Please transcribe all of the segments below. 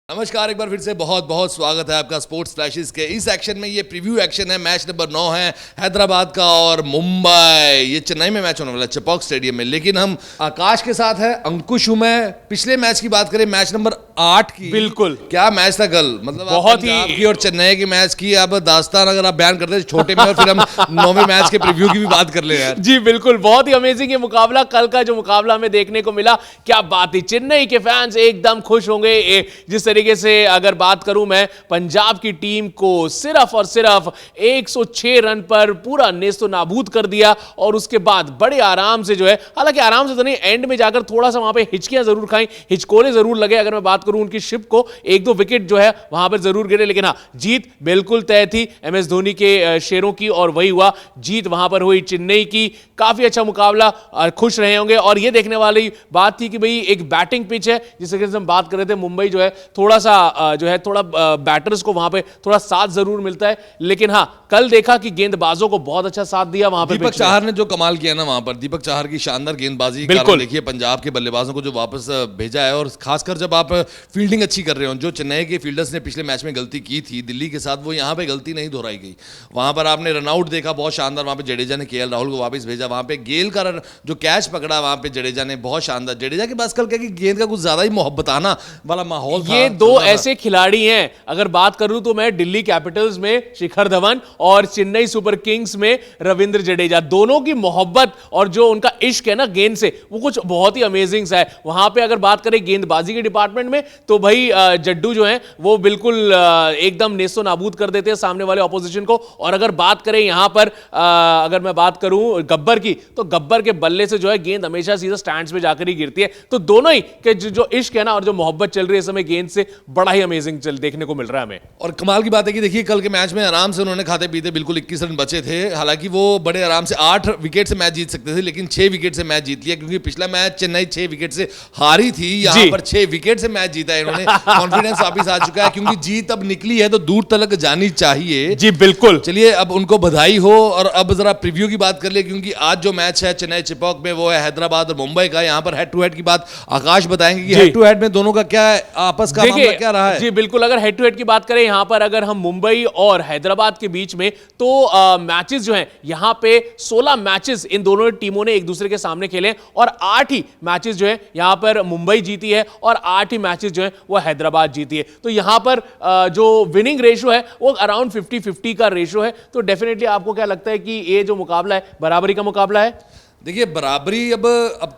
नमस्कार, एक बार फिर से बहुत बहुत स्वागत है आपका स्पोर्ट्स फ्लैशेस के इस एक्शन में। ये प्रीव्यू एक्शन है, मैच नंबर 9 है हैदराबाद का और मुंबई। ये चेन्नई में मैच होने वाला है चेपॉक स्टेडियम में, लेकिन हम आकाश के साथ है, अंकुश हूं मैं। पिछले मैच की बात करें, मैच नंबर 8 की, बिल्कुल क्या मैच था कल। मतलब बहुत ही और चेन्नई की मैच की अब दास्तान अगर आप बयान करते छोटे में, और फिर हम 9वें मैच के प्रीव्यू की भी बात कर ले यार। जी बिल्कुल, बहुत ही अमेजिंग ये मुकाबला, कल का जो मुकाबला हमें देखने को मिला, क्या बात है। चेन्नई के फैंस एकदम खुश होंगे। जिस तरीके से अगर बात करूं मैं, पंजाब की टीम को सिर्फ और सिर्फ 106 रन पर पूरा नेस्तो नाबूद कर दिया, और उसके बाद बड़े आराम से जो है, हालांकि आराम से तो नहीं, एंड में जाकर थोड़ा सा वहां पे हिचकियां जरूर खाई, हिचकोले जरूर लगे। अगर मैं बात करूं उनकी शिप को, एक दो विकेट जो है वहां पर जरूर गिरे, लेकिन हाँ, जीत बिल्कुल तय थी एमएस धोनी के शेरों की, और वही हुआ, जीत वहां पर हुई चेन्नई की। काफी अच्छा मुकाबला, खुश रहे होंगे। और यह देखने वाली बात थी कि भाई एक बैटिंग पिच है, जिस तरीके से हम बात कर रहे थे, मुंबई जो है थोड़ा सा जो है थोड़ा बैटर्स को वहां पे थोड़ा साथ जरूर मिलता है, लेकिन हाँ, कल देखा कि गेंदबाजों को बहुत अच्छा साथ दिया वहां पे। दीपक चाहर ने जो कमाल किया ना वहां पर, दीपक चाहर की शानदार गेंदबाजी, बिल्कुल देखिए पंजाब के बल्लेबाजों को जो वापस भेजा है, और खासकर जब आप फील्डिंग अच्छी कर रहे हो। जो चेन्नई के फील्डर्स ने पिछले मैच में गलती की थी दिल्ली के साथ, वो यहाँ पे गलती नहीं दोहराई गई। वहां पर आपने रनआउट देखा बहुत शानदार, वहां पे जडेजा ने केएल राहुल को वापस भेजा, वहां पे गेल का जो कैच पकड़ा वहां पे जडेजा ने, बहुत शानदार। जडेजा के पास कल क्या कि गेंद का कुछ ज्यादा ही मोहब्बताना वाला माहौल था। ये दो ऐसे खिलाड़ी हैं, अगर बात करूं तो मैं दिल्ली कैपिटल्स में शिखर धवन और चेन्नई सुपर किंग्स में रविंद्र जडेजा, दोनों की मोहब्बत और जो उनका इश्क है ना गेंद से, वो कुछ बहुत ही अमेजिंग सा है। वहां पे अगर बात करें गेंदबाजी के डिपार्टमेंट में, तो भाई जड्डू जो है वो बिल्कुल एकदम नेस्तो नाबूद कर देते हैं सामने वाले ऑपोजिशन को। और अगर बात करें यहां पर अगर मैं बात करूं गब्बर की, तो गब्बर के बल्ले से जो है गेंद हमेशा सीधा स्टैंड्स पे जाकर ही गिरती है। तो दोनों ही के जो इश्क है ना और जो मोहब्बत चल रही है इस समय गेंद से, बड़ा ही अमेजिंग देखने को मिल रहा है हमें। और कमाल की बात है कि देखिए कल के मैच में आराम से उन्होंने खाते पीते बिल्कुल 21 रन बचे थे। हालांकि वो बड़े आराम से 8 विकेट से मैच जीत सकते थे, लेकिन 6 विकेट से मैच जीत लिया, क्योंकि पिछला मैच चेन्नई 6 विकेट से हारी थी, यहां पर 6 विकेट से मैच जीता है इन्होंने। कॉन्फिडेंस वापस आ चुका है, क्योंकि जीत अब निकली है तो दूर तक जानी चाहिए। जी बिल्कुल, चलिए अब उनको बधाई हो। और अब जरा प्रीव्यू की बात कर ले, क्योंकि आज जो मैच है चेन्नई चेपॉक में, वो है हैदराबाद और मुंबई का। यहाँ पर हेड टू हेड की बात आकाश बताएंगे कि हेड टू हेड में दोनों का क्या आपस का मामला क्या रहा है। जी बिल्कुल, अगर हेड टू हेड की बात करें यहां पर, अगर हम मुंबई और हैदराबाद के बीच में, तो मैचेस जो हैं यहां पे 16 मैचेस इन दोनों टीमों ने एक दूसरे के सामने खेले, और 8 ही मैचेस जो है यहां पर मुंबई जीती है, और 8 ही मैचेस जो है वो हैदराबाद जीती है। तो यहां पर जो विनिंग रेशो है वो अराउंड 50-50 का रेशो है। तो डेफिनेटली आपको क्या लगता है कि ये जो मुकाबला है बराबरी का मुकाबला है? देखिए बराबरी अब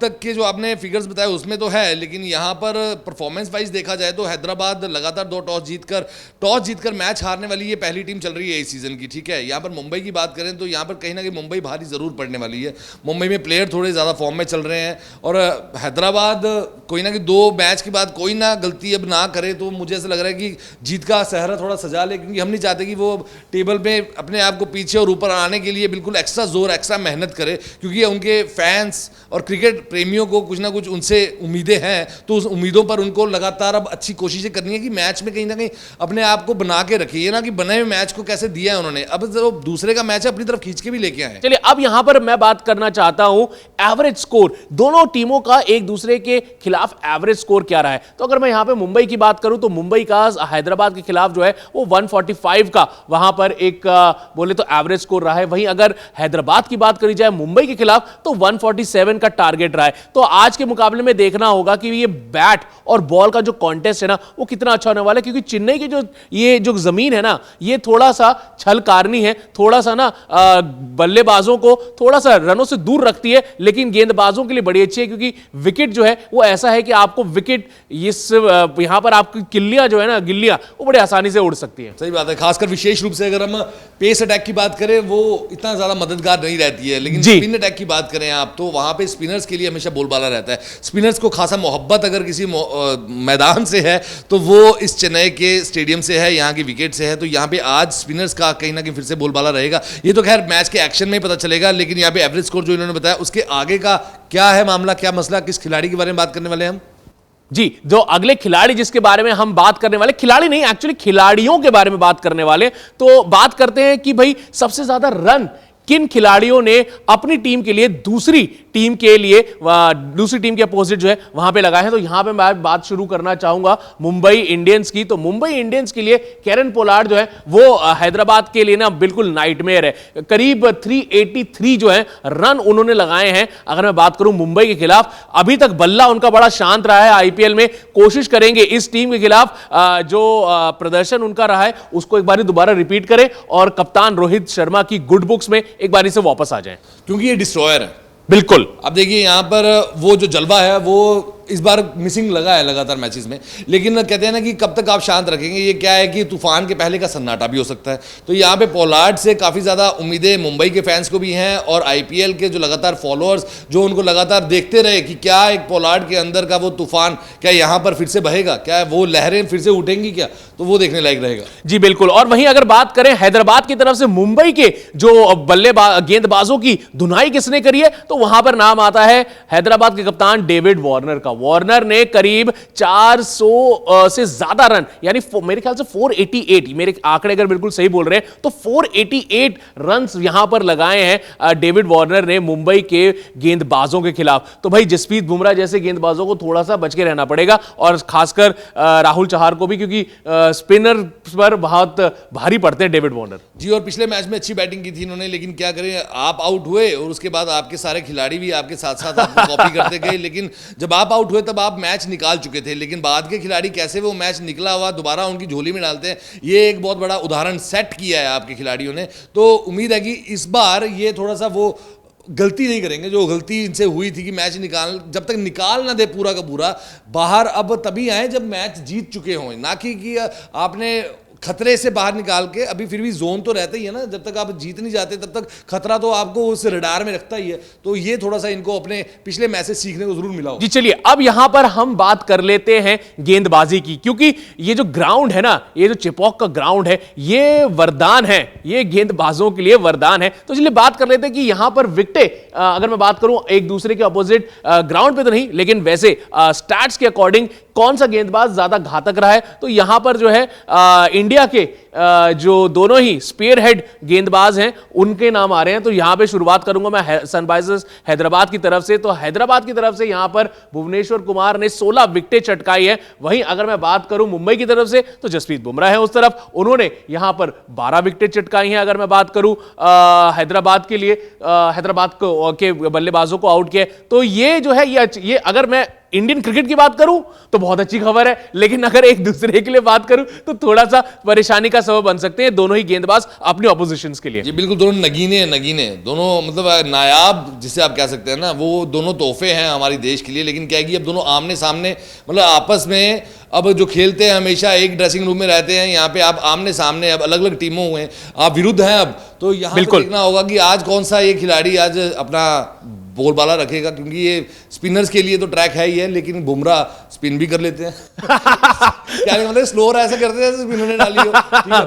तक के जो आपने फिगर्स बताए उसमें तो है, लेकिन यहाँ पर परफॉर्मेंस वाइज देखा जाए तो हैदराबाद लगातार 2 टॉस जीतकर मैच हारने वाली ये पहली टीम चल रही है इस सीजन की, ठीक है। यहाँ पर मुंबई की बात करें तो यहाँ पर कहीं ना कहीं मुंबई भारी जरूर पड़ने वाली है। मुंबई में प्लेयर थोड़े ज़्यादा फॉर्म में चल रहे हैं, और हैदराबाद कोई ना कोई 2 मैच के बाद कोई ना गलती अब ना करे, तो मुझे ऐसा लग रहा है कि जीत का सहरा थोड़ा सजा ले, क्योंकि हम नहीं चाहते कि वो टेबल में अपने आप को पीछे और ऊपर आने के लिए बिल्कुल एक्स्ट्रा जोर एक्स्ट्रा मेहनत करे, क्योंकि उनके फैंस और क्रिकेट प्रेमियों को कुछ ना कुछ उनसे उम्मीदें हैं। तो उस उम्मीदों पर उनको लगातार अब अच्छी कोशिशें करनी है कि मैच में कहीं ना कहीं अपने आप को बना के रखिए, ये ना कि बने हुए मैच को कैसे दिया है उन्होंने, अब जो दूसरे का मैच है अपनी तरफ खींच के भी लेके आए। चलिए अब यहां पर मैं बात करना चाहता हूं एवरेज स्कोर, दोनों टीमों का एक दूसरे के खिलाफ एवरेज स्कोर क्या रहा है। तो अगर मैं यहां पे मुंबई की बात करूं तो मुंबई का हैदराबाद के खिलाफ जो है वो 145 का वहां पर एक बोले तो एवरेज स्कोर रहा है। वहीं अगर हैदराबाद की बात करी जाए मुंबई के खिलाफ, तो 147 का टारगेट रहा है। तो आज के मुकाबले में देखना होगा कि ये बैट और बॉल का जो कॉन्टेस्ट है ना वो कितना अच्छा होने वाला है, क्योंकि चेन्नई की ये जो जमीन है ना, ये थोड़ा सा छलकारनी है, थोड़ा सा ना बल्लेबाजों को थोड़ा सा रनों से दूर रखती है, लेकिन गेंदबाजों के लिए बड़ी अच्छी है, क्योंकि विकेट जो है वो ऐसा है कि आपको विकेट यहां पर आपकी किल्लियां जो है ना, गिल्लियां, वो बड़े आसानी से उड़ सकती है। सही बात है, खासकर विशेष रूप से अगर हम पेस अटैक की बात करें, वो इतना ज्यादा मददगार नहीं रहती है, लेकिन स्पिन अटैक की बात करें आप, तो वहां पे स्पिनर्स के लिए हमेशा बोलबाला रहता है। स्पिनर्स को खासा मोहब्बत अगर किसी मैदान से है तो वो इस चेन्नई के स्टेडियम से है, यहाँ की विकेट से है। तो यहाँ पे आज स्पिनर्स का कहीं ना कहीं फिर से बोलबाला रहेगा। ये तो खैर मैच के एक्शन में ही पता चलेगा, लेकिन यहाँ पे एवरेज स्कोर जो इन्होंने बताया उसके आगे का क्या है मामला, क्या मसला, किस खिलाड़ी के बारे में बात करने वाले हैं हम? जी, जो अगले खिलाड़ी जिसके बारे में हम बात करने वाले, खिलाड़ी नहीं एक्चुअली खिलाड़ियों के बारे में बात करने वाले, तो बात करते हैं कि भाई सबसे ज्यादा रन किन खिलाड़ियों ने अपनी टीम के लिए दूसरी टीम के लिए दूसरी टीम के अपोजिट जो है वहां पे लगाए हैं। तो यहां पे मैं बात शुरू करना चाहूंगा मुंबई इंडियंस की। तो मुंबई इंडियंस के लिए केरन पोलार्ड जो है वो हैदराबाद के लिए ना बिल्कुल नाइटमेयर है। करीब 383 जो है रन उन्होंने लगाए हैं अगर मैं बात करूं मुंबई के खिलाफ। अभी तक बल्ला उनका बड़ा शांत रहा है आईपीएल में। कोशिश करेंगे इस टीम के खिलाफ जो प्रदर्शन उनका रहा है उसको एक बार दोबारा रिपीट करें और कप्तान रोहित शर्मा की गुड बुक्स में एक बार से वापस आ जाएं, क्योंकि ये डिस्ट्रॉयर है। बिल्कुल। अब देखिए यहां पर वो जो जलवा है वो इस बार मिसिंग लगा है लगातार मैचेस में, लेकिन कहते हैं ना कि कब तक आप शांत रखेंगे। ये क्या है कि तूफान के पहले का सन्नाटा भी हो सकता है। तो यहाँ पे पोलार्ड से काफ़ी ज़्यादा उम्मीदें मुंबई के फैंस को भी हैं और आईपीएल के जो लगातार फॉलोअर्स जो उनको लगातार देखते रहे कि क्या एक पोलार्ड के अंदर का वो तूफान क्या यहाँ पर फिर से बहेगा, क्या वो लहरें फिर से उठेंगी क्या, तो वो देखने लायक रहेगा। जी बिल्कुल। और वहीं अगर बात करें हैदराबाद की तरफ से मुंबई के जो गेंदबाजों की धुनाई किसने करी है, तो वहां पर नाम आता है हैदराबाद के कप्तान डेविड वार्नर का। वार्नर ने करीब 400 से ज्यादा रन, यानी मेरे ख्याल से 488, मेरे आंकड़े अगर बिल्कुल सही बोल रहे हैं तो 488 रन यहां पर लगाए हैं डेविड वार्नर ने मुंबई के गेंदबाजों के खिलाफ। तो भाई जसप्रीत बुमराह जैसे गेंदबाजों को थोड़ा सा बच के रहना पड़ेगा और खासकर राहुल चहार को भी, क्योंकि स्पिनर पर बहुत भारी पड़ते हैं डेविड वार्नर जी। और पिछले मैच में अच्छी बैटिंग की थी इन्होंने, लेकिन क्या करें आप आउट हुए और उसके बाद आपके सारे खिलाड़ी भी आपके साथ साथ आपको कॉपी करते गए। लेकिन जब आप आउट हुए तब आप मैच निकाल चुके थे, लेकिन बाद के खिलाड़ी कैसे वो मैच निकला हुआ दोबारा उनकी झोली में डालते हैं, ये एक बहुत बड़ा उदाहरण सेट किया है आपके खिलाड़ियों ने। तो उम्मीद है कि इस बार ये थोड़ा सा वो गलती नहीं करेंगे जो गलती इनसे हुई थी कि मैच जब तक निकाल ना दे पूरा का पूरा बाहर, अब तभी आए जब मैच जीत चुके हों, ना कि आपने खतरे से बाहर निकाल के। अभी फिर भी जोन तो रहता ही है ना, जब तक आप जीत नहीं जाते तब तक खतरा तो आपको उस रडार में रखता ही है। तो ये थोड़ा सा इनको अपने पिछले मैच से सीखने को जरूर मिला हो। जी चलिए अब यहां पर हम बात कर लेते हैं गेंदबाजी की, क्योंकि ये जो ग्राउंड है ना, ये जो चिपॉक का ग्राउंड है, ये वरदान है, ये गेंदबाजों के लिए वरदान है। तो चलिए बात कर लेते हैं कि यहां पर विकेटें अगर मैं बात करूं एक दूसरे के अपोजिट ग्राउंड पे तो नहीं, लेकिन वैसे स्टैट्स के अकॉर्डिंग कौन सा गेंदबाज ज्यादा घातक रहा है, तो यहां पर जो है इंडिया के जो दोनों ही स्पेयर हेड गेंदबाज हैं उनके नाम आ रहे हैं। तो यहां पे शुरुआत करूंगा मैं सनराइजर्स हैदराबाद की तरफ से। तो हैदराबाद की तरफ से यहां पर भुवनेश्वर कुमार ने 16 विकेटें चटकाई है। वहीं अगर मैं बात करूं मुंबई की तरफ से तो जसप्रीत बुमराह है उस तरफ, उन्होंने यहां पर 12 विकेटें चटकाई हैं। अगर मैं बात करूं हैदराबाद के लिए, हैदराबाद के बल्लेबाजों को आउट किया, तो ये जो है ये अगर मैं इंडियन क्रिकेट की बात करूं तो बहुत अच्छी खबर है, लेकिन अगर एक दूसरे के लिए बात करूं तो थोड़ा सा परेशानी का सबब बन सकते हैं दोनों ही गेंदबाज अपनी ऑपोजिशंस के लिए। जी बिल्कुल, दोनों नगीने दोनों, मतलब नायाब जिसे आप कह सकते हैं ना, वो दोनों तोहफे हैं हमारे देश के लिए। लेकिन क्या है कि अब दोनों आमने सामने, मतलब आपस में अब जो खेलते हैं हमेशा एक ड्रेसिंग रूम में रहते हैं, यहाँ पे आप आमने सामने, अब अलग अलग टीमों हुए हैं, आप विरुद्ध हैं। अब तो यहाँ पे देखना होगा कि आज कौन सा ये खिलाड़ी आज अपना बोलबाला रखेगा, क्योंकि ये स्पिनर्स के लिए तो ट्रैक है ही है, लेकिन बुमराह स्पिन भी कर लेते हैं। क्या मतलब स्लोअर ऐसा करते हैं जैसे स्पिनर ने डाली हो।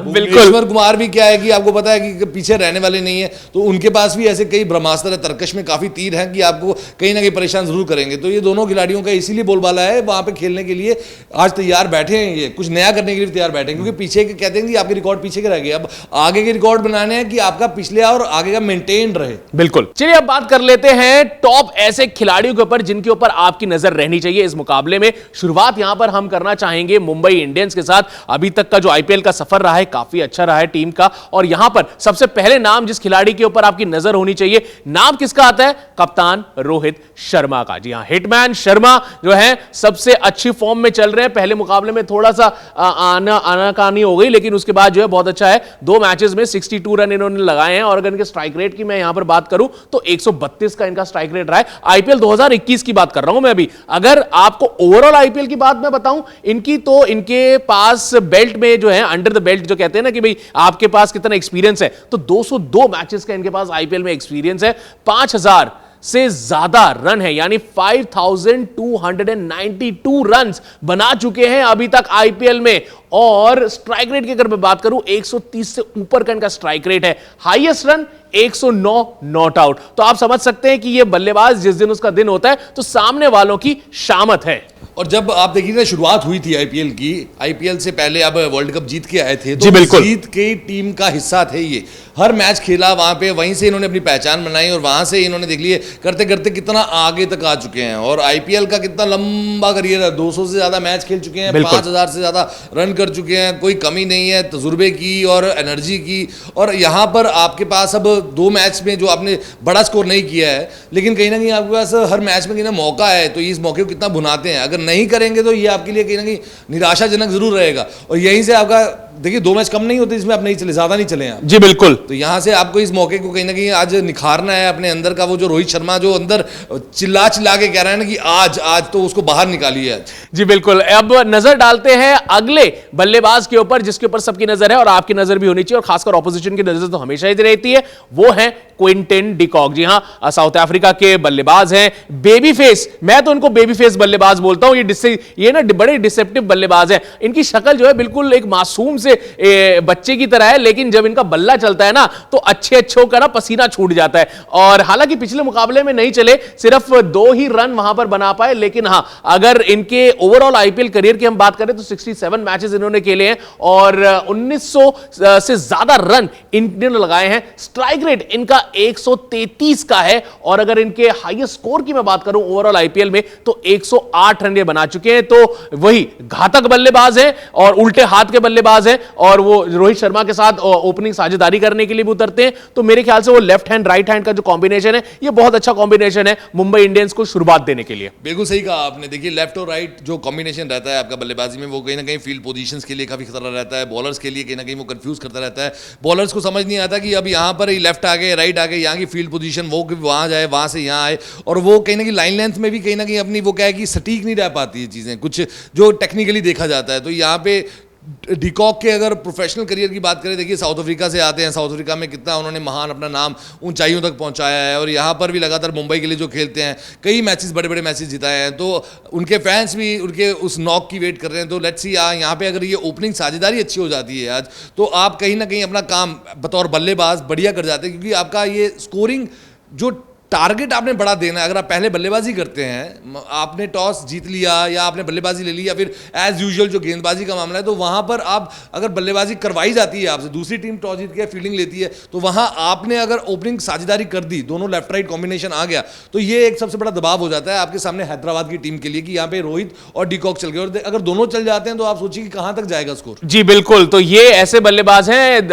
भुवनेश्वर कुमार भी क्या है कि आपको पता है कि पीछे रहने वाले नहीं है, तो उनके पास भी ऐसे कई ब्रह्मास्त्र है, तरकश में काफी तीर हैं कि आपको कहीं ना कहीं परेशान जरूर करेंगे। तो ये दोनों खिलाड़ियों का इसीलिए बोलबाला है, वहां पे खेलने के लिए आज तैयार बैठे हैं, ये कुछ नया करने के लिए तैयार बैठे हैं, क्योंकि पीछे के कहते हैं कि आपके रिकॉर्ड पीछे के रह गए, अब आगे के रिकॉर्ड बनाने हैं कि आपका पिछले और आगे का मेंटेन रहे। बिल्कुल। चलिए अब बात कर लेते हैं टॉप ऐसे खिलाड़ियों के ऊपर जिनके ऊपर आपकी नजर रहनी चाहिए इस मुकाबले में। शुरुआत यहां पर हम करना चाहेंगे मुंबई इंडियंस के साथ। अभी तक का जो आईपीएल का सफर रहा है काफी अच्छा रहा है टीम का, और यहां पर सबसे पहले नाम जिस खिलाड़ी के ऊपर आपकी नजर होनी चाहिए, नाम किसका आता है? कप्तान रोहित शर्मा का। जी हां, हिटमैन शर्मा जो है सबसे अच्छी फॉर्म में चल रहे हैं। पहले मुकाबले में थोड़ा सा आनाकानी हो गई, लेकिन उसके बाद जो है बहुत अच्छा है। 2 मैचेस में 62 रन इन्होंने लगाए हैं, और अगर इनके स्ट्राइक रेट की मैं यहां पर बात करूं तो 132 का इनका स्ट्राइक रेट रहा है। आईपीएल 2021 की बात कर रहा हूं मैं अभी। अगर आपको ओवरऑल आईपीएल की बात मैं बताऊं इनकी, तो इनके पास बेल्ट में जो है, अंडर द बेल्ट जो कहते हैं ना कि भाई आपके पास कितना एक्सपीरियंस है, तो 202 मैचेस का इनके पास आईपीएल में एक्सपीरियंस है। 5000 से ज्यादा रन है, यानी 5292 रन्स बना चुके हैं अभी तक आईपीएल में। और स्ट्राइक रेट की अगर मैं बात करूं 130 से ऊपर का इनका स्ट्राइक रेट है। Highest run 109 not out. तो आप समझ सकते हैं कि ये बल्लेबाज जिस दिन उसका दिन होता है तो सामने वालों की शामत है। और जब आप देखिए ना शुरुआत हुई थी आईपीएल की, आईपीएल से पहले अब वर्ल्ड कप जीत के आए थे, जी तो बिल्कुल। जीत के टीम का हिस्सा थे ये। हर मैच खेला वहां पे, वहीं से इन्होंने अपनी पहचान बनाई और वहां से इन्होंने देख लिए करते करते कितना आगे तक आ चुके हैं। और आईपीएल का कितना लंबा करियर है, 200 से ज्यादा मैच खेल चुके हैं, 5000 से ज्यादा रन कर चुके हैं, कोई कमी नहीं है तजुर्बे की और एनर्जी की। और यहाँ पर आपके पास अब 2 मैच में जो आपने बड़ा स्कोर नहीं किया है, लेकिन कहीं ना कहीं आपके पास हर मैच में कहीं ना मौका है, तो इस मौके को कितना भुनाते हैं। अगर नहीं करेंगे तो ये आपके लिए कहीं ना कहीं निराशाजनक जरूर रहेगा। और यहीं से आपका देखिए 2 मैच कम नहीं होते इसमें आप नहीं चले, ज्यादा नहीं चले आप। जी बिल्कुल। तो यहां से आपको इस मौके को कहीं ना कहीं आज निखारना है अपने अंदर का। वो जो रोहित शर्मा जो अंदर चिल्ला चिल्ला के कह रहा है ना कि आज तो उसको बाहर निकालिए आज। जी बिल्कुल। अब नजर डालते हैं अगले बल्लेबाज के ऊपर जिसके ऊपर सबकी नजर है और आपकी नजर भी होनी चाहिए, और खासकर ऑपोजिशन की नजर तो हमेशा ही रहती है, वो है क्विंटन डी कॉक। जी हां, साउथ अफ्रीका के बल्लेबाज हैं, बेबी फेस, मैं तो उनको बेबी फेस बल्लेबाज बोलता हूं। ये ना बड़े डिसेप्टिव बल्लेबाज हैं। इनकी शक्ल जो है बिल्कुल एक मासूम से बच्चे की तरह है, लेकिन जब इनका बल्ला चलता है ना तो अच्छे का ना पसीना छूट जाता है। और हालांकि पिछले मुकाबले में नहीं चले, सिर्फ 2 ही रन वहां पर बना पाए, लेकिन हां अगर इनके ओवरऑल आईपीएल करियर की हम बात करें तो 67 मैचेस इन्होंने खेले हैं और 1900 से ज्यादा रन इन्होंने लगाए हैं। स्ट्राइक रेट इनका 133 का है, और अगर इनके हाईएस्ट स्कोर की मैं बात करूं ओवरऑल आईपीएल में तो 108 रन ये बना चुके हैं। तो वही घातक बल्लेबाज हैं और उल्टे हाथ के बल्लेबाज हैं, और वो रोहित शर्मा के साथ ओपनिंग साझेदारी करने के लिए भी उतरते हैं। तो मेरे ख्याल से वो लेफ्ट हैंड राइट हैंड का जो कॉम्बिनेशन है ये बहुत अच्छा कॉम्बिनेशन है मुंबई इंडियंस को शुरुआत देने के लिए। बिल्कुल सही कहा आपने। देखिए लेफ्ट और राइट जो कॉम्बिनेशन रहता है आपका बल्लेबाजी में, वो कहीं ना कहीं फील्ड पोजीशंस के लिए काफी खतरा रहता है, बॉलर्स के लिए कहीं ना कहीं वो कंफ्यूज करता रहता है। बॉलर्स को समझ नहीं आता कि अब यहाँ पर लेफ्ट आ गए, राइट आ गए, यहाँ की फील्ड पोजीशन वो वहाँ जाए, वहाँ से यहाँ आए, और वो कहीं ना कहीं लाइन लेंथ में भी कहीं ना कहीं अपनी वो क्या है कि सटीक नहीं रह पाती है चीज़ें, कुछ जो टेक्निकली देखा जाता है। तो यहाँ पे डिकॉक के अगर प्रोफेशनल करियर की बात करें, देखिए साउथ अफ्रीका से आते हैं, साउथ अफ्रीका में कितना उन्होंने महान अपना नाम ऊंचाइयों तक पहुंचाया है, और यहाँ पर भी लगातार मुंबई के लिए जो खेलते हैं, कई मैचेस बड़े बड़े मैचेस जिताए हैं। तो उनके फैंस भी उनके उस नॉक की वेट कर रहे हैं। तो लेट्स सी यहाँ पे अगर ये ओपनिंग साझेदारी अच्छी हो जाती है आज, तो आप कहीं ना कहीं अपना काम बतौर बल्लेबाज बढ़िया कर जाते हैं, क्योंकि आपका ये स्कोरिंग जो टारगेट आपने बड़ा देना है। अगर आप पहले बल्लेबाजी करते हैं, आपने टॉस जीत लिया या आपने बल्लेबाजी ले ली, या फिर एज यूजुअल जो गेंदबाजी का मामला है, तो वहां पर आप अगर बल्लेबाजी करवाई जाती है आपसे, दूसरी टीम टॉस जीत के फील्डिंग लेती है, तो वहां आपने अगर ओपनिंग साझेदारी कर दी, दोनों लेफ्ट राइट कॉम्बिनेशन आ गया, तो ये एक सबसे बड़ा दबाव हो जाता है आपके सामने हैदराबाद की टीम के लिए कि यहाँ पे रोहित और डिकॉक चल गए, और अगर दोनों चल जाते हैं तो आप सोचिए कि कहां तक जाएगा स्कोर। जी बिल्कुल। तो ये ऐसे बल्लेबाज हैं,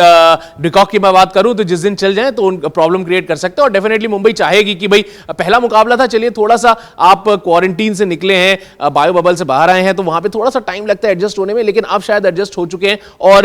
डिकॉक की मैं बात करूं तो जिस दिन चल जाए तो उन प्रॉब्लम क्रिएट कर सकते हैं, और डेफिनेटली मुंबई चाहेगी कि भाई पहला मुकाबला था, चलिए थोड़ा सा आप क्वारंटीन से निकले हैं, बायो बबल से बाहर आए हैं, तो वहां पे थोड़ा सा टाइम लगता है एडजस्ट होने में, लेकिन अब शायद एडजस्ट हो चुके हैं, और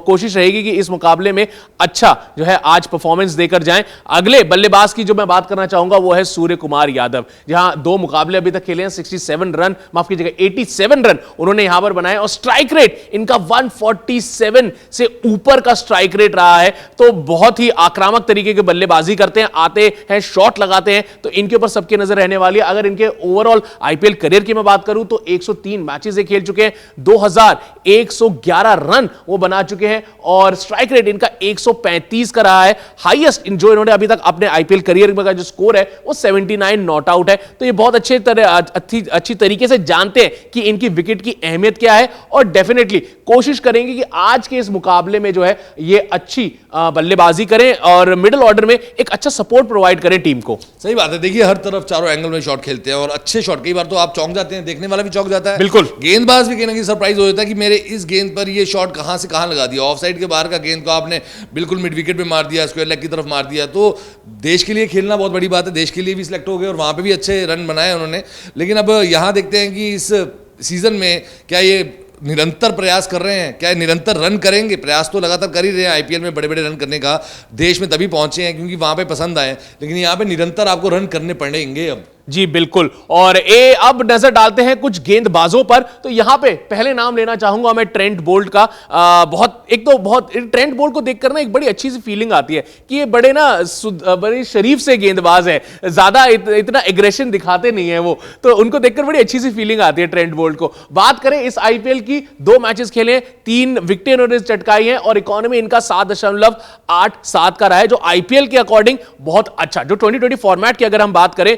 कोशिश रहेगी कि इस मुकाबले में अच्छा जो है आज परफॉर्मेंस देकर जाएं। अगले बल्लेबाज की जो मैं बात करना चाहूंगा वो है सूर्य कुमार यादव। जहां 2 मुकाबले अभी तक खेले हैं, 67 रन, माफ कीजिएगा 87 रन उन्होंने यहां पर बनाए, और स्ट्राइक रेट इनका 147 से ऊपर का स्ट्राइक रेट रहा है। तो बहुत ही आक्रामक तरीके की बल्लेबाजी करते हैं, आते हैं, शॉट लगाते हैं, तो इनके ऊपर सबकी नजर रहने वाली है। अगर इनके ओवरऑल आईपीएल करियर की मैं बात करूं तो 103 मैचेस ये खेल चुके हैं, 2111 रन वो बना चुके हैं, और स्ट्राइक रेट इनका 135 का रहा है। हाईएस्ट जो इन्होंने अभी तक अपने आईपीएल करियर में का जो स्कोर है वो 79 नॉट आउट है। तो ये बहुत अच्छी तरीके से जानते हैं कि इनकी विकेट की अहमियत क्या है, और डेफिनेटली कोशिश करेंगे कि आज के इस मुकाबले में जो है ये अच्छी बल्लेबाजी करें और मिडिल ऑर्डर में एक अच्छा सपोर्ट प्रोवाइड करें टीम को। सही बात है। देखिए हर तरफ चारों एंगल में शॉट खेलते हैं और अच्छे शॉट, कई बार तो आप चौंक जाते हैं, देखने वाला भी चौंक जाता है, बिल्कुल, गेंदबाज भी कहीं ना कहीं सरप्राइज हो जाता है कि मेरे इस गेंद पर ये शॉट कहां से कहां लगा दिया, ऑफ साइड के बाहर का गेंद को आपने बिल्कुल मिड विकेट पे मार दिया, स्क्वायर लेग की तरफ मार दिया। तो देश के लिए खेलना बहुत बड़ी बात है, देश के लिए भी सिलेक्ट हो गए और वहां पर भी अच्छे रन बनाए उन्होंने। लेकिन अब यहां देखते हैं कि इस सीजन में क्या ये निरंतर प्रयास कर रहे हैं, क्या निरंतर रन करेंगे? प्रयास तो लगातार कर ही रहे हैं आईपीएल में बड़े बड़े रन करने का, देश में तभी पहुंचे हैं क्योंकि वहां पे पसंद आए, लेकिन यहाँ पे निरंतर आपको रन करने पड़ेंगे अब। जी बिल्कुल। और अब नजर डालते हैं कुछ गेंदबाजों पर। तो यहां पे पहले नाम लेना चाहूंगा मैं ट्रेंट बोल्ट का। बहुत ट्रेंट बोल्ट को देखकर ना एक बड़ी अच्छी सी फीलिंग आती है कि ये बड़े ना बड़े शरीफ से गेंदबाज है, ज्यादा इतना एग्रेशन दिखाते नहीं है वो, तो उनको देखकर बड़ी अच्छी सी फीलिंग आती है ट्रेंट बोल्ट को। बात करें इस आईपीएल की, 2 मैचेस खेले, 3 विकेटें उन्होंने चटकाई हैं, और इकोनॉमी इनका 7.87 का रहा है, जो आईपीएल के अकॉर्डिंग बहुत अच्छा। जो 2020 फॉर्मेट की अगर हम बात करें,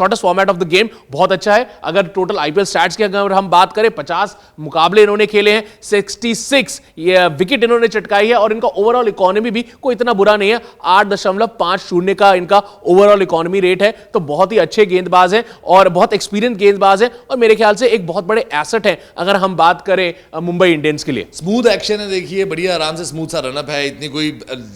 shortest format of the game बहुत अच्छा है। अगर टोटल आईपीएल स्टैट्स की अगर हम बात करें, 50 मुकाबले इन्होंने खेले हैं, 66 ये विकेट इन्होंने चटकाई है और इनका ओवरऑल इकोनॉमी भी कोई इतना बुरा नहीं है, 8.50 का इनका ओवरऑल इकोनॉमी रेट है। तो बहुत ही अच्छे गेंदबाज हैं और बहुत एक्सपीरियंस गेंदबाज हैं और मेरे ख्याल से एक बहुत बड़े एसेट है अगर हम बात करें मुंबई इंडियंस के लिए। स्मूथ एक्शन है, देखिए बढ़िया आराम से स्मूथ सा रनअप है, इतनी कोई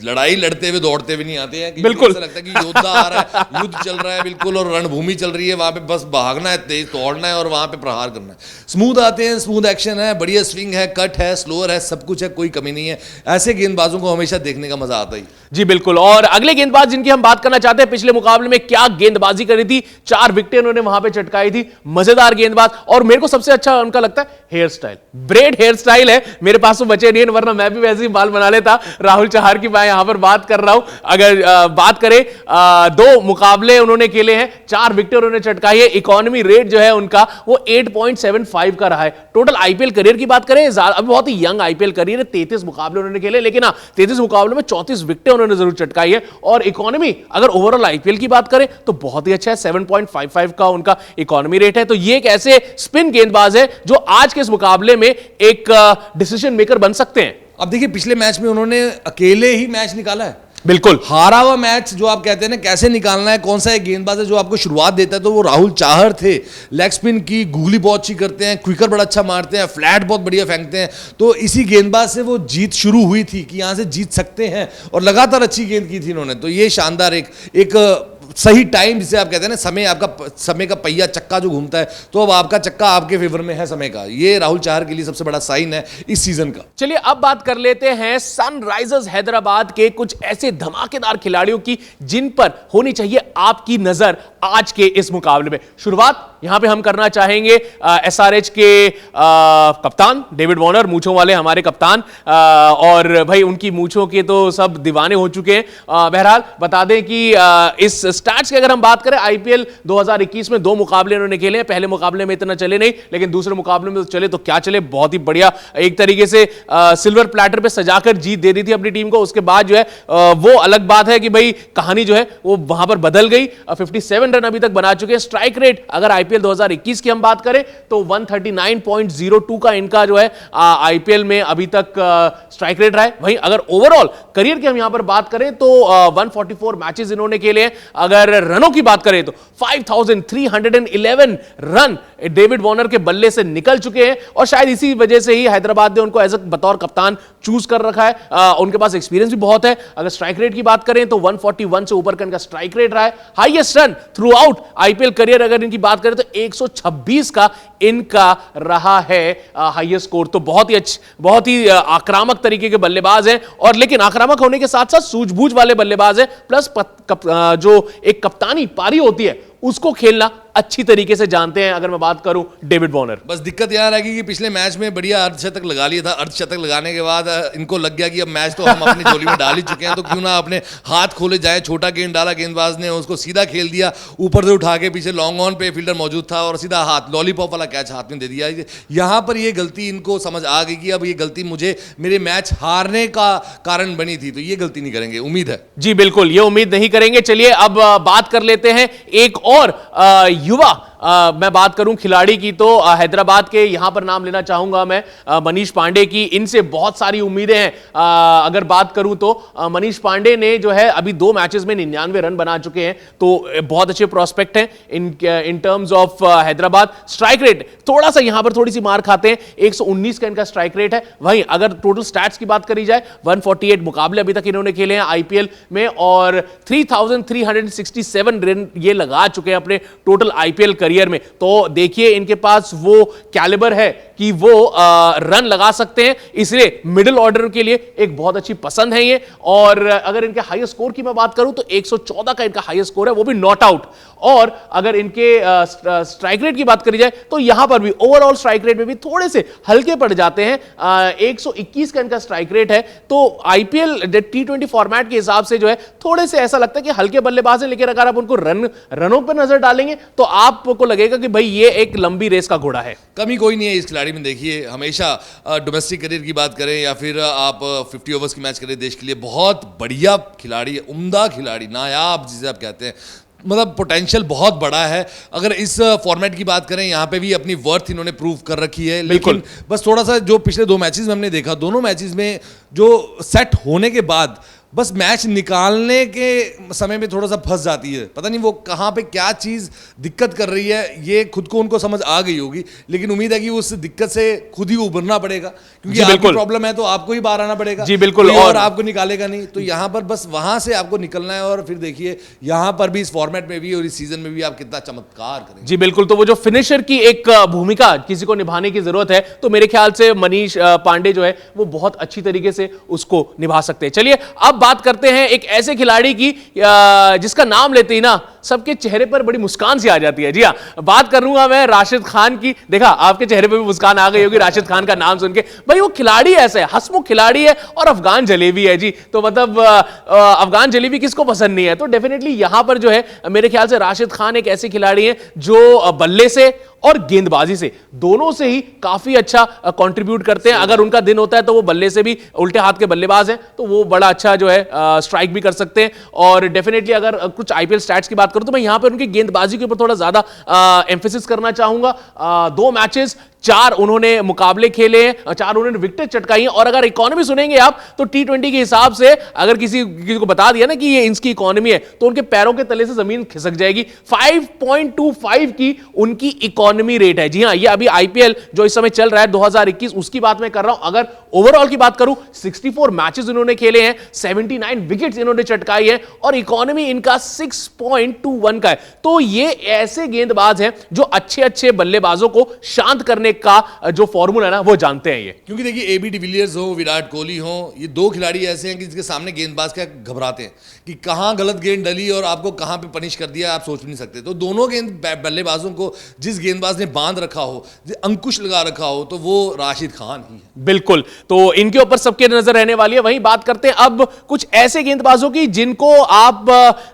लड़ाई लड़ते हुए दौड़ते हुए नहीं आते हैं। बिल्कुल ऐसा लगता है कि योद्धा आ रहा है, युद्ध चल रहा है बिल्कुल, और रणभूमि चल रही है, वहां पे बस भागना है, तेज दौड़ना है और वहां पे प्रहार करना है। स्मूथ आते हैं, स्मूथ एक्शन है, बढ़िया स्विंग है, कट है, स्लोअर है, सब कुछ है, कोई कमी नहीं है। ऐसे गेंदबाजों को हमेशा देखने का मजा आता ही। जी बिल्कुल। और अगले गेंदबाज जिनकी हम बात करना चाहते हैं, पिछले मुकाबले में क्या गेंदबाजी करी थी, 4 विकेटें उन्होंने वहां पे चटकाई थी, मजेदार गेंदबाज। और मेरे को सबसे अच्छा उनका लगता है hair style, braid hair style है। मेरे पास तो बचे नहीं, वरना मैं भी वैसे ही बाल बना लेता। राहुल चहार की मैं यहां पर बात कर रहा हूं। अगर बात करें, 2 मुकाबले उन्होंने खेले हैं, 4 विकेट उन्होंने चटकाई है, इकोनॉमी रेट जो है उनका वो 8.75 का रहा है। टोटल आईपीएल करियर की बात करें, अभी बहुत ही यंग आईपीएल करियर है, 33 मुकाबले उन्होंने खेले, लेकिन 33 मुकाबले में 34 विकेटें उन्होंने जरूर चटकाई है। और इकोनॉमी अगर ओवरऑल आईपीएल की बात करें तो बहुत ही अच्छा है, 7.55 का उनका इकोनॉमी रेट है। तो ये एक ऐसे स्पिन गेंदबाज है जो आज के इस मुकाबले में एक डिसीजन मेकर बन सकते हैं। अब देखिए पिछले मैच में उन्होंने अकेले ही मैच निकाला है। बिल्कुल हारा हुआ मैच जो आप कहते हैं ना कैसे निकालना है, कौन सा एक गेंदबाज है जो आपको शुरुआत देता है, तो वो राहुल चाहर थे। लेग स्पिन की गूगली बहुत अच्छी करते हैं, क्विकर बड़ा अच्छा मारते हैं, फ्लैट बहुत बढ़िया फेंकते हैं। तो इसी गेंदबाज से वो जीत शुरू हुई थी कि यहां से जीत सकते हैं, और लगातार अच्छी गेंद की थी इन्होंने। तो ये शानदार एक सही टाइम जिसे आप कहते हैं ना, समय का पहिया चक्का जो घूमता है, तो अब आपका चक्का आपके फेवर में है समय का। ये राहुल चाहर के लिए सबसे बड़ा साइन है इस सीजन का। चलिए अब बात कर लेते हैं सनराइजर्स हैदराबाद के कुछ ऐसे धमाकेदार खिलाड़ियों की जिन पर होनी चाहिए आपकी नजर आज के इस मुकाबले में। शुरुआत यहां पे हम करना चाहेंगे एसआरएच के कप्तान डेविड वार्नर, मूंछों वाले हमारे कप्तान, और भाई उनकी मूंछों के तो सब दीवाने हो चुके हैं। बहरहाल बता दें कि इस स्टैट्स की अगर हम बात करें, आईपीएल 2021 में 2 मुकाबले उन्होंने खेले हैं। पहले मुकाबले में इतना चले नहीं, लेकिन दूसरे मुकाबले में तो चले, तो क्या चले, बहुत ही बढ़िया एक तरीके से सिल्वर प्लेटर पे सजाकर जीत दे दी थी अपनी टीम को। उसके बाद जो है वो अलग बात है कि भाई कहानी जो है वो वहां पर बदल गई। 57 रन अभी तक बना चुके हैं। स्ट्राइक रेट अगर आईपीएल 2021 की हम बात करें तो 139.02 का इनका जो है आईपीएल में अभी तक स्ट्राइक रेट रहा है। वहीं अगर ओवरऑल करियर की हम यहां पर बात करें तो 144 मैचेस इन्होंने खेले हैं। अगर रनों की बात करें तो 5311 रन डेविड वार्नर के बल्ले से निकल चुके हैं, और शायद इसी वजह से ही हैदराबाद ने उनको एज बतौर कप्तान चूज कर रखा है। उनके पास एक्सपीरियंस भी बहुत है। अगर स्ट्राइक रेट की बात करें तो 141 से ऊपर का इनका स्ट्राइक रेट रहा है। Highest run through out IPL career अगर इनकी बात करें तो 126 का इनका रहा है हाईएस्ट स्कोर। तो बहुत ही आक्रामक तरीके के बल्लेबाज हैं, और लेकिन आक्रामक होने के साथ साथ सूझबूझ वाले बल्लेबाज हैं। प्लस जो एक कप्तानी पारी होती है उसको खेलना अच्छी तरीके से जानते हैं। अगर मैं बात करूं डेविड वार्नर, बस दिक्कत यहां रहेगी कि पिछले मैच में बढ़िया अर्धशतक लगा लिया था। अर्धशतक लगाने के बाद इनको लग गया कि अब मैच तो हम अपनी झोली में डाल ही चुके हैं, तो क्यों ना अपने हाथ खोले जाए। छोटा गेंद डाला गेंदबाज ने, उसको सीधा खेल दिया, ऊपर से उठा के पीछे लॉन्ग ऑन पे फील्डर मौजूद था और सीधा हाथ लॉलीपॉप वाला कैच हाथ में दे दिया। यहां पर ये गलती इनको समझ आ गई कि अब ये गलती मुझे मेरे मैच हारने का कारण बनी थी, तो ये गलती नहीं करेंगे, उम्मीद है। जी बिल्कुल, ये उम्मीद नहीं करेंगे। चलिए अब बात कर लेते हैं एक और युवा मैं बात करूं खिलाड़ी की तो हैदराबाद के यहां पर नाम लेना चाहूंगा मैं मनीष पांडे की। इनसे बहुत सारी उम्मीदें हैं। अगर बात करूं तो मनीष पांडे ने जो है अभी 2 मैचेस में 99 रन बना चुके हैं, तो बहुत अच्छे प्रोस्पेक्ट हैं in terms of Hyderabad. Strike rate थोड़ा सा यहां पर थोड़ी सी मार खाते हैं, 119 का इनका स्ट्राइक रेट है। वहीं अगर टोटल स्टैट्स की बात करी जाए, 148 मुकाबले अभी तक इन्होंने खेले हैं आईपीएल में, और 3367 रन ये लगा चुके हैं अपने टोटल आईपीएल करियर में। तो देखिए इनके पास वो कैलिबर है कि वो रन लगा सकते हैं, इसलिए मिडिल ऑर्डर के लिए एक बहुत अच्छी पसंद है ये। और अगर इनके हाईएस्ट स्कोर की मैं बात करूं तो 114 का इनका हाईएस्ट स्कोर है, वो भी नॉट आउट। और अगर इनके स्ट्राइक रेट की बात करी जाए तो यहां पर भी ओवरऑल स्ट्राइक रेट में भी थोड़े से हल्के पड़ जाते हैं। 121 का इनका स्ट्राइक रेट है। तो आईपीएल T20 फॉर्मेट के हिसाब से जो है थोड़े से ऐसा लगता है कि हल्के बल्लेबाज हैं, लेकिन अगर आप उनको रनों पर नजर डालेंगे तो आपको लगेगा कि भाई ये एक लंबी रेस का घोड़ा है। कमी कोई नहीं है इस खिलाड़ी में। देखिए हमेशा डोमेस्टिक करियर की बात करें या फिर आप 50 ओवर्स की मैच करें, देश के लिए बहुत बढ़िया खिलाड़ी है, उम्दा खिलाड़ी, नायाब जिसे आप कहते हैं। मतलब पोटेंशियल बहुत बड़ा है। अगर इस फॉर्मेट की बात करें, यहाँ पे भी अपनी वर्थ इन्होंने प्रूव कर रखी है, लेकिन बस थोड़ा सा जो पिछले 2 मैचेस में हमने देखा, दोनों मैचेस में जो सेट होने के बाद बस मैच निकालने के समय में थोड़ा सा फंस जाती है। पता नहीं वो कहाँ पे क्या चीज़ दिक्कत कर रही है, ये खुद को उनको समझ आ गई होगी, लेकिन उम्मीद है कि उस दिक्कत से खुद ही उभरना पड़ेगा, क्योंकि आपकी प्रॉब्लम है तो आपको ही बाहर आना पड़ेगा। जी बिल्कुल, और आपको निकालेगा नहीं। तो यहाँ पर बस वहां से आपको निकलना है, और फिर देखिए यहाँ पर भी इस फॉर्मेट में भी और इस सीजन में भी आप कितना चमत्कार करेंगे। जी बिल्कुल, तो वो जो फिनिशर की एक भूमिका किसी को निभाने की जरूरत है, तो मेरे ख्याल से मनीष पांडे जो है वो बहुत अच्छी तरीके से उसको निभा सकते हैं। चलिए अब बात करते हैं एक ऐसे खिलाड़ी की जिसका नाम लेते ही ना सबके चेहरे पर बड़ी मुस्कान सी आ जाती है। जी हाँ, बात करूंगा मैं राशिद खान की। देखा आपके चेहरे पे भी मुस्कान आ गई होगी राशिद खान का नाम सुन के। भाई वो खिलाड़ी ऐसा है, हंसमुख खिलाड़ी है और अफगान जलेबी है जी। तो मतलब अफगान जलेबी किसको पसंद नहीं है। तो डेफिनेटली यहां पर जो है मेरे ख्याल से राशिद खान एक ऐसे खिलाड़ी है जो बल्ले से और गेंदबाजी से दोनों से ही काफी अच्छा कंट्रीब्यूट करते हैं। अगर उनका दिन होता है तो वो बल्ले से भी उल्टे हाथ के बल्लेबाज हैं, तो वो बड़ा अच्छा जो है स्ट्राइक भी कर सकते हैं। और डेफिनेटली अगर कुछ आईपीएल स्टैट्स की बात करूं तो मैं यहां पर उनकी गेंदबाजी के ऊपर थोड़ा ज्यादा एम्फेसिस करना चाहूंगा। 2 मैचेस 4 उन्होंने मुकाबले खेले हैं, 4 उन्होंने विकेट चटकाई हैं। और अगर इकोनॉमी सुनेंगे आप तो T20 के हिसाब से अगर किसी को बता दिया ना कि ये इसकी इकोनॉमी है तो उनके पैरों के तले से जमीन खिसक जाएगी। 5.25 की उनकी इकोनॉमी रेट है। जी हां, ये अभी आईपीएल जो इस समय चल रहा है 2021 उसकी बात मैं कर रहा हूं। अगर ओवरऑल की बात करूं 64 मैचेस इन्होंने खेले हैं, 79 विकेट्स इन्होंने चटकाई है और इकोनॉमी इनका 6.21 का है। तो ये ऐसे गेंदबाज हैं जो अच्छे बल्लेबाजों को शांत करने का जो फॉर्मूला है ना वो जानते हैं ये। क्योंकि देखिए एबी डिविलियर्स हो, विराट कोहली हो, ये 2 खिलाड़ी ऐसे हैं कि जिसके सामने गेंदबाज क्या घबराते हैं कि कहां गलत गेंद डली और आपको कहां पे पनिश कर दिया, आप सोच भी नहीं सकते। तो दोनों बल्लेबाजों को जिस गेंदबाज ने बांध रखा हो, अंकुश लगा रखा हो, तो वो राशिद खान ही है। बिल्कुल, तो इनके ऊपर सबके नजर रहने वाली है। वहीं बात करते हैं अब कुछ ऐसे गेंदबाजों की जिनको आप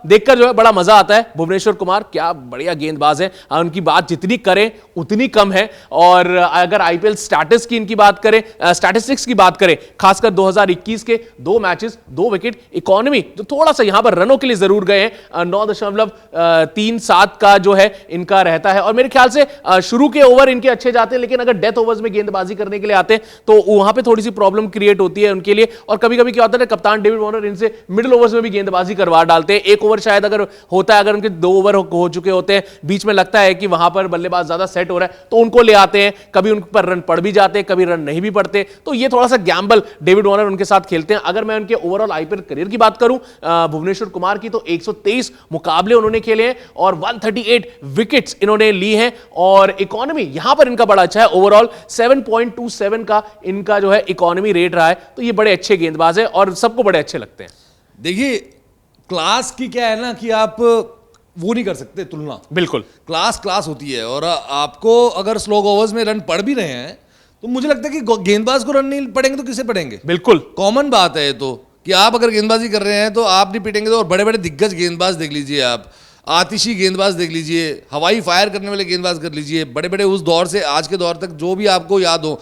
देखकर जो है बड़ा मजा आता है। भुवनेश्वर कुमार क्या बढ़िया गेंदबाज है, उनकी बात जितनी करें उतनी कम है। और अगर आईपीएल स्टैटस की इनकी बात करें, स्टैटिस्टिक्स की बात करें, खासकर 2021 के 2 मैचेस 2 विकेट, इकोनॉमी जो थोड़ा सा यहां पर रनों के लिए जरूर गए हैं 9.37 का जो है इनका रहता है। और मेरे ख्याल से शुरू के ओवर इनके अच्छे जाते हैं, लेकिन अगर डेथ ओवर्स में गेंदबाजी करने के लिए आते हैं तो वहां पे थोड़ी सी प्रॉब्लम क्रिएट होती है उनके लिए। और कभी कभी क्या होता है, कप्तान डेविड वार्नर इनसे मिडिल ओवर्स में भी गेंदबाजी करवा डालते हैं। 1 ओवर शायद अगर होता है, अगर उनके 2 ओवर हो चुके होते हैं, बीच में लगता है कि वहां पर बल्लेबाज ज्यादा सेट हो रहा है तो उनको ले आते हैं। कभी उन पर रन पड़ भी जाते हैं, कभी रन नहीं भी पड़ते। तो ये थोड़ा सा गैम्बल डेविड वार्नर उनके साथ खेलते हैं। अगर मैं उनके ओवरऑल आईपीएल करियर की बात करूं भुवनेश्वर कुमार की, तो 123 मुकाबले उन्होंने खेले हैं और 138 विकेट्स इन्होंने ली हैं। और इकोनॉमी यहां पर इनका बड़ा अच्छा है, ओवरऑल 7.27 का इनका जो है इकोनॉमी रेट रहा है। तो ये बड़े अच्छे गेंदबाज है और सबको बड़े अच्छे लगते हैं। देखिए क्लास की क्या है ना कि आप वो नहीं कर सकते तुलना। बिल्कुल, क्लास होती है, और आपको अगर स्लो ओवर्स में रन पड़ भी रहे हैं तो मुझे लगता है कि गेंदबाज को रन नहीं पड़ेंगे तो किसे पड़ेंगे। बिल्कुल कॉमन बात है ये तो, कि आप अगर गेंदबाजी कर रहे हैं तो आप नहीं पिटेंगे। तो और बड़े बड़े दिग्गज गेंदबाज देख लीजिए, आप आतिशी गेंदबाज देख लीजिए, हवाई फायर करने वाले गेंदबाज कर लीजिए, बड़े बड़े उस दौर से आज के दौर तक जो भी आपको याद हो,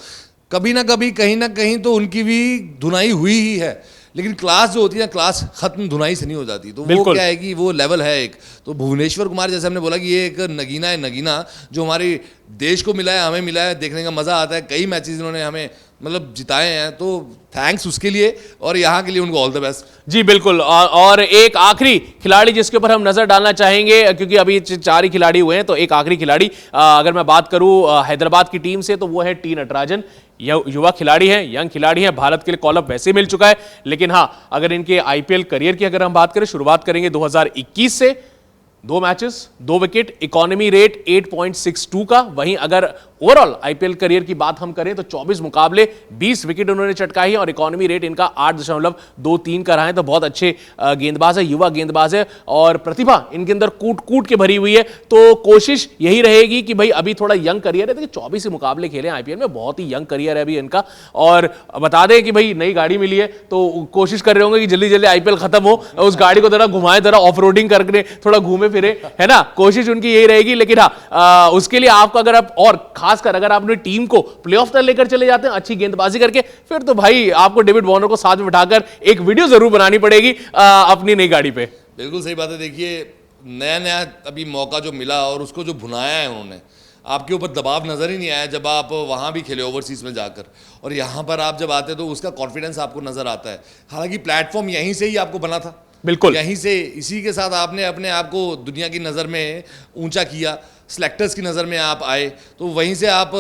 कभी ना कभी कहीं ना कहीं तो उनकी भी धुनाई हुई ही है। लेकिन क्लास जो होती है, क्लास खत्म धुनाई से नहीं हो जाती। तो वो क्या है कि वो लेवल है एक। तो भुवनेश्वर कुमार जैसे हमने बोला कि ये एक नगीना है, नगीना जो हमारे देश को मिला है, हमें मिला है, देखने का मज़ा आता है। कई मैचेस इन्होंने हमें मतलब जिताए हैं, तो थैंक्स उसके लिए, और यहाँ के लिए उनको ऑल द बेस्ट। जी बिल्कुल। और एक आखिरी खिलाड़ी जिसके ऊपर हम नजर डालना चाहेंगे, क्योंकि अभी 4 ही खिलाड़ी हुए हैं, तो एक आखिरी खिलाड़ी अगर मैं बात करूं हैदराबाद की टीम से, तो वो है टी नटराजन। युवा खिलाड़ी हैं, यंग खिलाड़ी हैं, भारत के लिए कॉल अप वैसे मिल चुका है। लेकिन हाँ, अगर इनके आईपीएल करियर की अगर हम बात करें, शुरुआत करेंगे 2021 से, 2 मैचेस 2 विकेट, इकोनॉमी रेट 8.62 का। वहीं अगर ओवरऑल आईपीएल करियर की बात हम करें तो 24 मुकाबले 20 विकेट उन्होंने चटकाई है और इकोनॉमी रेट इनका 8.23 का रहा है। तो बहुत अच्छे गेंदबाज है, युवा गेंदबाज है और प्रतिभा इनके अंदर कूट के भरी हुई है। तो कोशिश यही रहेगी कि भाई अभी थोड़ा यंग करियर है, देखिए 24 मुकाबले खेले आईपीएल में, बहुत ही यंग करियर है अभी इनका। और बता दें कि भाई नई गाड़ी मिली है तो कोशिश कर रहे होंगे कि जल्दी जल्दी आईपीएल खत्म हो, उस गाड़ी को जरा घुमाए, जरा ऑफ रोडिंग करके थोड़ा घूमे फिरे, है ना, कोशिश उनकी यही रहेगी। लेकिन हाँ, उसके लिए आपको अगर आप और खासकर अगर आप अपनी टीम को प्लेऑफ तक लेकर चले जाते हैं अच्छी गेंदबाजी करके, फिर तो भाई आपको डेविड वार्नर को साथ में बिठाकर एक वीडियो जरूर बनानी पड़ेगी अपनी नई गाड़ी पे। बिल्कुल सही बात है। देखिए नया नया अभी मौका जो मिला और उसको जो भुनाया है उन्होंने, आपके ऊपर दबाव नज़र ही नहीं आया जब आप वहाँ भी खेले ओवरसीज़ में जाकर, और यहाँ पर आप जब आते तो उसका कॉन्फिडेंस आपको नज़र आता है। हालांकि प्लेटफॉर्म यहीं से ही आपको बना था, बिल्कुल यहीं से, इसी के साथ आपने अपने आप को दुनिया की नज़र में ऊंचा किया, सेलेक्टर्स की नज़र में आप आए, तो वहीं से आप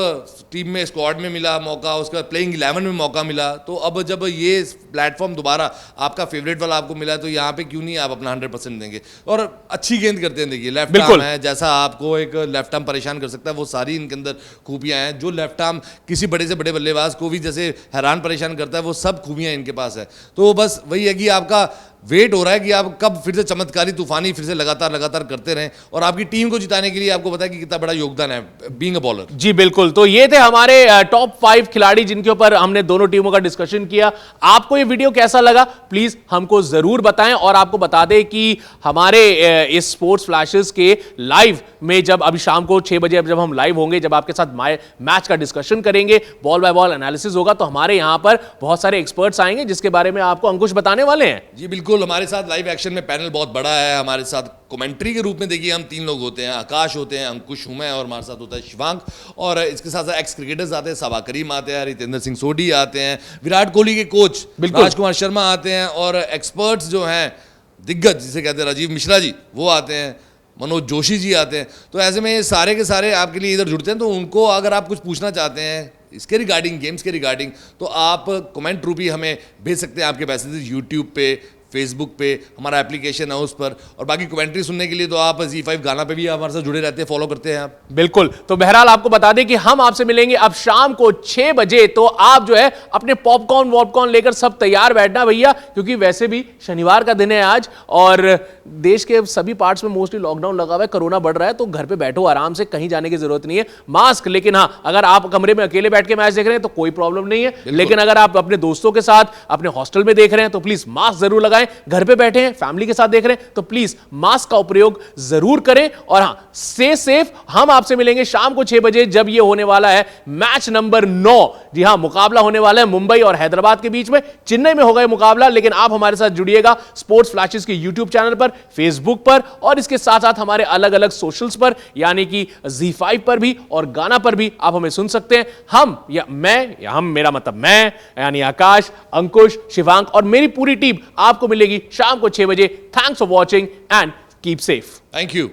टीम में स्क्वाड में मिला मौका, उसके बाद प्लेइंग 11 में मौका मिला। तो अब जब ये प्लेटफॉर्म दोबारा आपका फेवरेट वाला आपको मिला तो यहाँ पे क्यों नहीं आप अपना 100% देंगे। और अच्छी गेंद करते हैं, देखिए लेफ्ट आर्म है, जैसा आपको एक लेफ्ट आर्म परेशान कर सकता है वो सारी इनके अंदर खूबियाँ हैं। जो लेफ्ट आर्म किसी बड़े से बड़े बल्लेबाज को भी जैसे हैरान परेशान करता है वो सब खूबियाँ इनके पास है। तो बस वही है कि आपका वेट हो रहा है कि आप कब फिर से चमत्कारी तूफानी फिर से लगातार लगातार करते रहें, और आपकी टीम को जिताने के लिए आपको पता है कि कितना बड़ा योगदान है बीइंग अ बॉलर। जी बिल्कुल, तो ये थे हमारे टॉप 5 खिलाड़ी जिनके ऊपर हमने दोनों टीमों का डिस्कशन किया। आपको ये वीडियो कैसा लगा प्लीज हमको जरूर बताएं, और आपको बता दें कि हमारे इस स्पोर्ट्स फ्लैशेस के लाइव में जब अभी शाम को 6 बजे जब हम लाइव होंगे, जब आपके साथ मैच का डिस्कशन करेंगे, बॉल बाय बॉल एनालिसिस होगा, तो हमारे यहां पर बहुत सारे एक्सपर्ट्स आएंगे जिसके बारे में आपको अंकुश बताने वाले हैं। जी बिल्कुल, हमारे साथ लाइव एक्शन में पैनल बहुत बड़ा है। हमारे साथ कमेंट्री के रूप में देखिए हम 3 लोग होते हैं, आकाश होते हैं, अंकुश हूं मैं, और हमारे साथ होता है शिवांक, और इसके साथ साथ एक्स क्रिकेटर्स आते हैं, सबा करीम आते हैं, रितेंद्र सिंह सोढ़ी आते हैं, विराट कोहली के कोच राजकुमार शर्मा आते हैं, और एक्सपर्ट्स जो हैं दिग्गज जिसे कहते हैं राजीव मिश्रा जी वो आते हैं, मनोज जोशी जी आते हैं। तो ऐसे में ये सारे के सारे आपके लिए इधर जुड़ते हैं। तो उनको अगर आप कुछ पूछना चाहते हैं इसके रिगार्डिंग, गेम्स के रिगार्डिंग, तो आप कमेंट रूपी हमें भेज सकते हैं आपके मैसेजेस यूट्यूब पे, फेसबुक पे, हमारा एप्लीकेशन है उस पर, और बाकी कमेंट्री सुनने के लिए तो आप Z5 गाना पे भी हमारे साथ जुड़े रहते हैं, फॉलो करते हैं आप। बिल्कुल, तो बहरहाल आपको बता दें कि हम आपसे मिलेंगे अब शाम को 6 बजे, तो आप जो है अपने पॉपकॉर्न वॉपकॉर्न लेकर सब तैयार बैठना भैया, क्योंकि वैसे भी शनिवार का दिन है आज, और देश के सभी पार्ट्स में मोस्टली लॉकडाउन लगा हुआ है, कोरोना बढ़ रहा है, तो घर पे बैठो आराम से, कहीं जाने की जरूरत नहीं है। मास्क, लेकिन हाँ अगर आप कमरे में अकेले बैठ के मैच देख रहे हैं तो कोई प्रॉब्लम नहीं है, लेकिन अगर आप अपने दोस्तों के साथ अपने हॉस्टल में देख रहे हैं तो प्लीज मास्क जरूर लगाएं। घर पे बैठे हैं, फैमिली के साथ देख रहे हैं तो प्लीज मास्क का उपयोग जरूर करें, और हाँ स्टे सेफ। हम आपसे मिलेंगे शाम को 6 बजे जब ये होने वाला है मैच नंबर 9। जी हाँ, मुकाबला होने वाला है मुंबई और हैदराबाद के बीच में, चेन्नई में होगा ये मुकाबला, लेकिन आप हमारे साथ जुड़िएगा स्पोर्ट्स फ्लैशेस के यूट्यूब चैनल पर, फेसबुक पर, और इसके साथ साथ हमारे अलग अलग सोशल्स पर, यानी कि Z5 पर भी और गाना पर भी आप हमें सुन सकते हैं। हम मेरा मतलब मैं यानी आकाश, अंकुश, शिवांक और मेरी पूरी टीम आपको मिलेगी शाम को 6 बजे। Thanks for watching and keep safe. Thank you.